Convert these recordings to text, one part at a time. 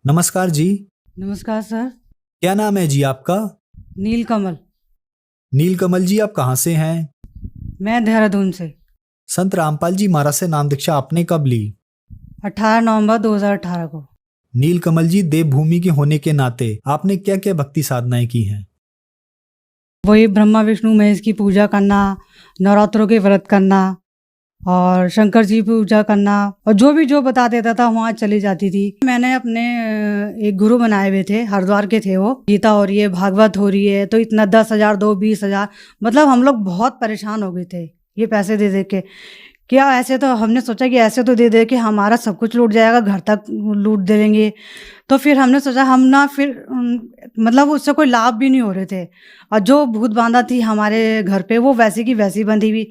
नमस्कार जी। नमस्कार सर। क्या नाम है जी आपका? नीलकमल। नीलकमल जी, आप कहाँ से हैं? मैं देहरादून से। संत रामपाल जी महाराज से नाम दीक्षा आपने कब ली? 18 नवंबर 2018 को। नीलकमल जी, देवभूमि के होने के नाते आपने क्या क्या भक्ति साधनाएं की हैं? वही ब्रह्मा विष्णु महेश की पूजा करना, नवरात्रों के व्रत करना और शंकर जी की पूजा करना, और जो बता देता था वहाँ चली जाती थी। मैंने अपने एक गुरु बनाए हुए थे, हरिद्वार के थे। वो गीता हो रही है, भागवत हो रही है, तो इतना 10,000 दो, 20,000, मतलब हम लोग बहुत परेशान हो गए थे ये पैसे दे दे के। क्या ऐसे तो हमने सोचा कि ऐसे तो दे दे के हमारा सब कुछ लूट जाएगा, घर तक लूट देंगे। तो फिर हमने सोचा हम ना फिर मतलब उससे कोई लाभ भी नहीं हो रहे थे। और जो भूत बांधा थी हमारे घर पे वो वैसी की वैसी बंधी हुई।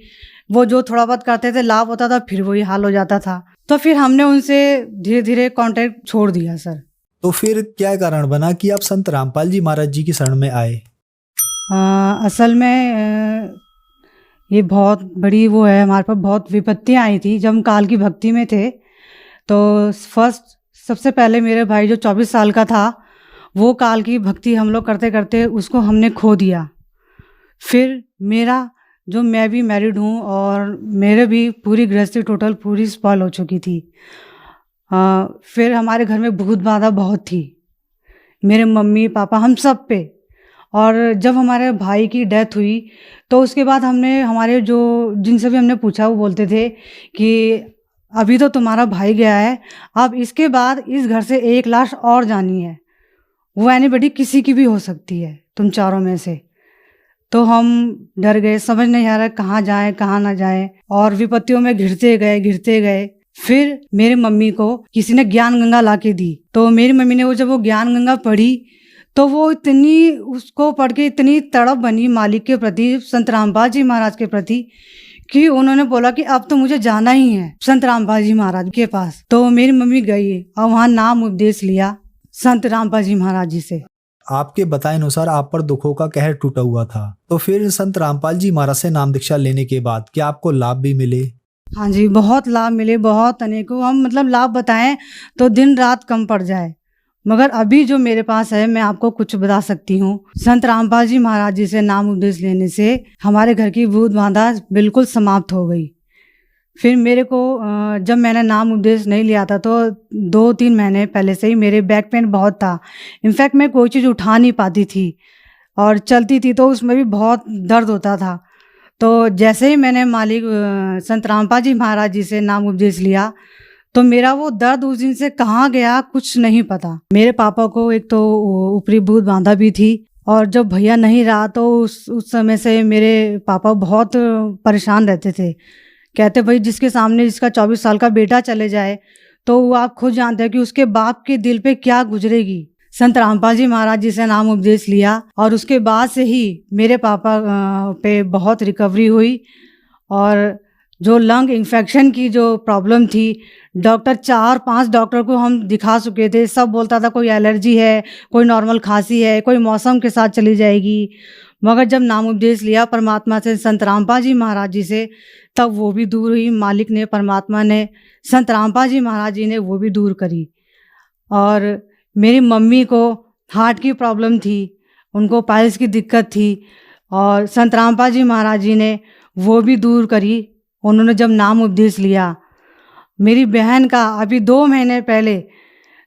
वो जो थोड़ा बहुत करते थे लाभ होता था, फिर वही हाल हो जाता था। तो फिर हमने उनसे धीरे धीरे कांटेक्ट छोड़ दिया सर। तो फिर क्या कारण बना कि आप संत रामपाल जी महाराज जी की शरण में आए? असल में ये बहुत बड़ी वो है, हमारे पास बहुत विपत्तियाँ आई थी जब हम काल की भक्ति में थे। तो फर्स्ट सबसे पहले मेरे भाई जो 24 साल का था, वो काल की भक्ति हम लोग करते करते उसको हमने खो दिया। फिर मेरा जो मैं भी मैरिड हूँ और मेरे भी पूरी गृहस्थी टोटल पूरी स्पॉइल हो चुकी थी। फिर हमारे घर में भूत बाधा बहुत थी, मेरे मम्मी पापा हम सब पे। और जब हमारे भाई की डेथ हुई तो उसके बाद हमने हमारे जो जिनसे भी हमने पूछा वो बोलते थे कि अभी तो तुम्हारा भाई गया है, अब इसके बाद इस घर से एक लाश और जानी है, वो एनीबडी किसी की भी हो सकती है, तुम चारों में से। तो हम डर गए, समझ नहीं आ रहा कहाँ जाएं कहाँ ना जाएं, और विपत्तियों में घिरते गए। फिर मेरी मम्मी को किसी ने ज्ञान गंगा ला के दी। तो मेरी मम्मी ने जब वो ज्ञान गंगा पढ़ी तो वो इतनी उसको पढ़ के इतनी तड़प बनी मालिक के प्रति, संत रामपाल जी महाराज के प्रति, कि उन्होंने बोला कि अब तो मुझे जाना ही है संत रामपाल जी महाराज के पास। तो मेरी मम्मी गई और वहाँ नाम उपदेश लिया संत रामपाल जी महाराज जी से। आपके बताए अनुसार आप पर दुखों का कहर टूटा हुआ था, तो फिर संत रामपाल जी महाराज से नाम दीक्षा लेने के बाद क्या आपको लाभ भी मिले? हाँ जी, बहुत लाभ मिले, बहुत अनेकों। हम मतलब लाभ बताएं तो दिन रात कम पड़ जाए, मगर अभी जो मेरे पास है मैं आपको कुछ बता सकती हूँ। संत रामपाल जी महाराज जी से नाम उपदेश लेने से हमारे घर की भूत बाधा बिल्कुल समाप्त हो गई। फिर मेरे को जब मैंने नाम उपदेश नहीं लिया था तो 2-3 महीने पहले से ही मेरे बैक पेन बहुत था। इनफैक्ट मैं कोई चीज़ उठा नहीं पाती थी और चलती थी तो उसमें भी बहुत दर्द होता था। तो जैसे ही मैंने मालिक संत रामपाल जी महाराज जी से नाम उपदेश लिया तो मेरा वो दर्द उस दिन से कहाँ गया कुछ नहीं पता। मेरे पापा को एक तो ऊपरी भूत बांधा भी थी, और जब भैया नहीं रहा तो उस समय से मेरे पापा बहुत परेशान रहते थे। कहते भाई जिसके सामने जिसका 24 साल का बेटा चले जाए तो वो आप खुद जानते हैं कि उसके बाप के दिल पे क्या गुजरेगी। संत रामपाल जी महाराज जी से नाम उपदेश लिया और उसके बाद से ही मेरे पापा पे बहुत रिकवरी हुई। और जो लंग इन्फेक्शन की जो प्रॉब्लम थी, डॉक्टर 4-5 डॉक्टर को हम दिखा चुके थे, सब बोलता था कोई एलर्जी है, कोई नॉर्मल खांसी है, कोई मौसम के साथ चली जाएगी। मगर जब नाम उपदेश लिया परमात्मा से, संत रामपाल जी महाराज जी से, तब वो भी दूर हुई। मालिक ने, परमात्मा ने, संत रामपाल जी महाराज जी ने वो भी दूर करी। और मेरी मम्मी को हार्ट की प्रॉब्लम थी, उनको पाइल्स की दिक्कत थी, और संत रामपाल जी महाराज जी ने वो भी दूर करी उन्होंने जब नाम उपदेश लिया। मेरी बहन का अभी 2 महीने पहले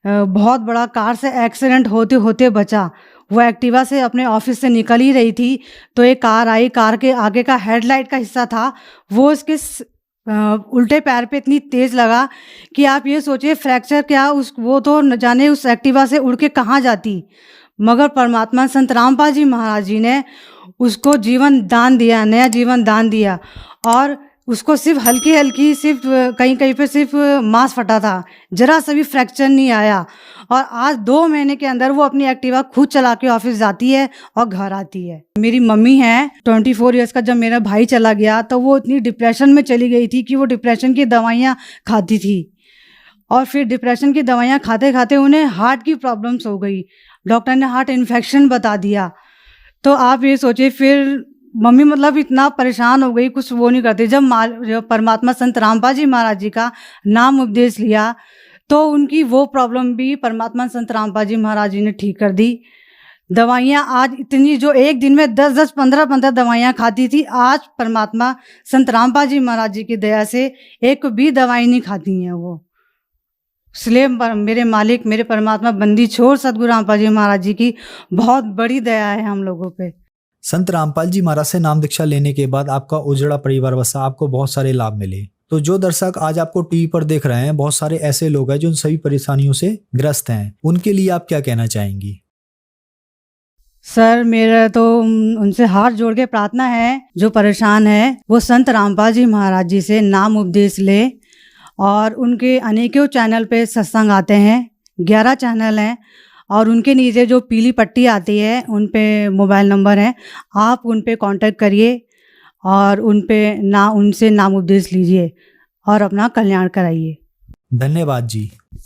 बहुत बड़ा कार से एक्सीडेंट होते होते बचा। वो एक्टिवा से अपने ऑफिस से निकल ही रही थी तो एक कार आई, कार के आगे का हेडलाइट का हिस्सा था वो उसके उल्टे पैर पे इतनी तेज़ लगा कि आप ये सोचिए फ्रैक्चर क्या, उस वो तो न जाने उस एक्टिवा से उड़ के कहाँ जाती। मगर परमात्मा संत रामपाल जी महाराज जी ने उसको जीवन दान दिया, नया जीवन दान दिया। और उसको सिर्फ हल्की हल्की, सिर्फ कहीं कहीं पे सिर्फ मांस फटा था, जरा सा भी फ्रैक्चर नहीं आया। और आज 2 महीने के अंदर वो अपनी एक्टिवा खुद चला के ऑफिस जाती है और घर आती है। मेरी मम्मी है 24 ईयर्स का, जब मेरा भाई चला गया तो वो इतनी डिप्रेशन में चली गई थी कि वो डिप्रेशन की दवाइयाँ खाती थी, और फिर डिप्रेशन की दवाइयाँ खाते खाते उन्हें हार्ट की प्रॉब्लम्स हो गई। डॉक्टर ने हार्ट इन्फेक्शन बता दिया। तो आप ये सोचिए फिर मम्मी मतलब इतना परेशान हो गई, कुछ वो नहीं करती। जब परमात्मा संत रामपाल जी महाराज जी का नाम उपदेश लिया तो उनकी वो प्रॉब्लम भी परमात्मा संत रामपाल जी महाराज जी ने ठीक कर दी। दवाइयाँ आज इतनी, जो एक दिन में 10-10 15-15 दवाइयाँ खाती थी, आज परमात्मा संत रामपाल जी महाराज जी की दया से एक भी दवाई नहीं खाती हैं वो। इसलिए मेरे मालिक, मेरे परमात्मा, बंदी छोड़ सतगुरु रामपाल जी महाराज जी की बहुत बड़ी दया है हम लोगों पे। संत रामपाल जी महाराज से नाम दीक्षा लेने के बाद आपका उजड़ा परिवार बसा, आपको बहुत सारे लाभ मिले। तो जो दर्शक आज आपको टीवी पर देख रहे हैं, बहुत सारे ऐसे लोग हैं जो उन सभी परेशानियों से ग्रस्त हैं, उनके लिए आप क्या कहना चाहेंगी? सर, मेरा तो उनसे हाथ जोड़ के प्रार्थना है, जो परेशान है वो संत रामपाल जी महाराज जी से नाम उपदेश ले। और उनके अनेकों चैनल पे सत्संग आते हैं, 11 चैनल हैं, और उनके नीचे जो पीली पट्टी आती है उन पे मोबाइल नंबर है, आप उन पे कांटेक्ट करिए और उनसे नाम उपदेश लीजिए और अपना कल्याण कराइए। धन्यवाद जी।